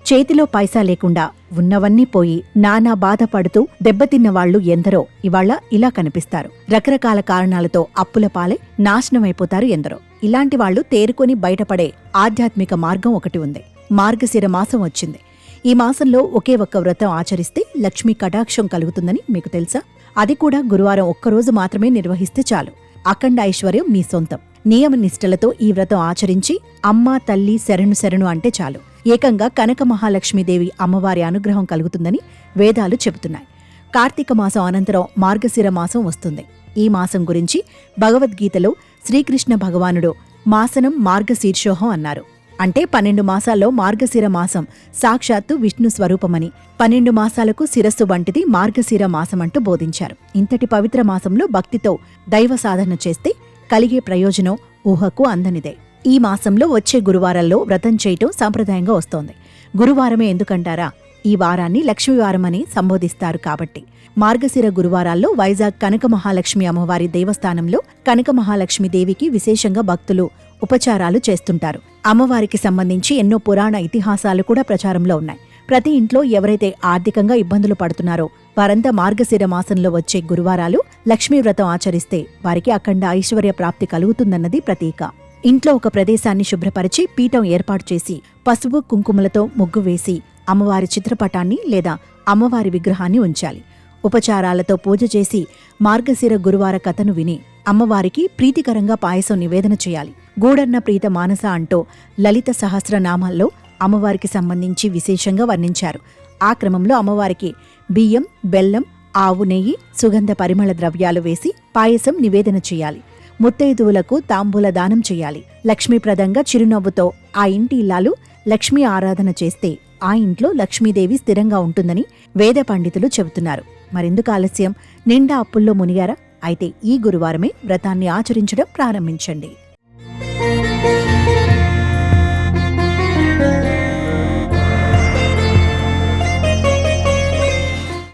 చేతిలో పైసా లేకుండా ఉన్నవన్నీ పోయి నానా బాధపడుతూ దెబ్బతిన్నవాళ్లు ఎందరో ఇవాళ ఇలా కనిపిస్తారు. రకరకాల కారణాలతో అప్పుల పాలై నాశనమైపోతారు ఎందరో. ఇలాంటి వాళ్లు తేరుకొని బయటపడే ఆధ్యాత్మిక మార్గం ఒకటి ఉంది. మార్గశిర మాసం వచ్చింది. ఈ మాసంలో ఒకే ఒక్క వ్రతం ఆచరిస్తే లక్ష్మీ కటాక్షం కలుగుతుందని మీకు తెలుసా? అది కూడా గురువారం ఒక్కరోజు మాత్రమే నిర్వహిస్తే చాలు. అఖండ ఐశ్వర్యం మీ సొంతం. నియమ నిష్టలతో ఈ వ్రతం ఆచరించి అమ్మా తల్లి శరణు శరణు అంటే చాలు. ఏకంగా కనక మహాలక్ష్మీదేవి అమ్మవారి అనుగ్రహం కలుగుతుందని వేదాలు చెబుతున్నాయి. కార్తీక మాసం అనంతరం మార్గశిర మాసం వస్తుంది. ఈ మాసం గురించి భగవద్గీతలో శ్రీకృష్ణ భగవానుడు మాసనం మార్గశీర్షోహం అన్నారు. అంటే 12 మాసాల్లో మార్గశిర మాసం సాక్షాత్తు విష్ణు స్వరూపమని, 12 మాసాలకు శిరస్సు వంటిది మార్గశిర మాసమంటూ బోధించారు. ఇంతటి పవిత్ర మాసంలో భక్తితో దైవ సాధన చేస్తే కలిగే ప్రయోజనం ఊహకు అందనిదే. ఈ మాసంలో వచ్చే గురువారాల్లో వ్రతం చేయటం సాంప్రదాయంగా వస్తోంది. గురువారమే ఎందుకంటారా? ఈ వారాన్ని లక్ష్మీవారమని సంబోధిస్తారు కాబట్టి. మార్గశిర గురువారాల్లో వైజాగ్ కనక మహాలక్ష్మి అమ్మవారి దేవస్థానంలో కనక మహాలక్ష్మీదేవికి విశేషంగా భక్తులు ఉపచారాలు చేస్తుంటారు. అమ్మవారికి సంబంధించి ఎన్నో పురాణ ఇతిహాసాలు కూడా ప్రచారంలో ఉన్నాయి. ప్రతి ఇంట్లో ఎవరైతే ఆర్థికంగా ఇబ్బందులు పడుతున్నారో వారంతా మార్గశిర మాసంలో వచ్చే గురువారాలు లక్ష్మీ వ్రతం ఆచరిస్తే వారికి అఖండ ఐశ్వర్య ప్రాప్తి కలుగుతుందన్నది ప్రతీక. ఇంట్లో ఒక ప్రదేశాన్ని శుభ్రపరిచి పీఠం ఏర్పాటు చేసి పసుపు కుంకుమలతో ముగ్గు వేసి అమ్మవారి చిత్రపటాన్ని లేదా అమ్మవారి విగ్రహాన్ని ఉంచాలి. ఉపచారాలతో పూజ చేసి మార్గశిర గురువార కథను విని అమ్మవారికి ప్రీతికరంగా పాయసం నివేదన చేయాలి. గూడన్న ప్రీత మానస అంటూ లలిత సహస్రనామాల్లో అమ్మవారికి సంబంధించి విశేషంగా వర్ణించారు. ఆ క్రమంలో అమ్మవారికి బియ్యం, బెల్లం, ఆవు నెయ్యి, సుగంధ పరిమళ ద్రవ్యాలు వేసి పాయసం నివేదన చేయాలి. ముత్తైదువులకు తాంబూల దానం చేయాలి. లక్ష్మీప్రదంగా చిరునవ్వుతో ఆ ఇంటి ఇల్లాలు లక్ష్మీ ఆరాధన చేస్తే ఆ ఇంట్లో లక్ష్మీదేవి స్థిరంగా ఉంటుందని వేద పండితులు చెబుతున్నారు. మరెందుకు ఆలస్యం? నిండా అప్పుల్లో మునిగారా? అయితే ఈ గురువారమే వ్రతాన్ని ఆచరించడం ప్రారంభించండి.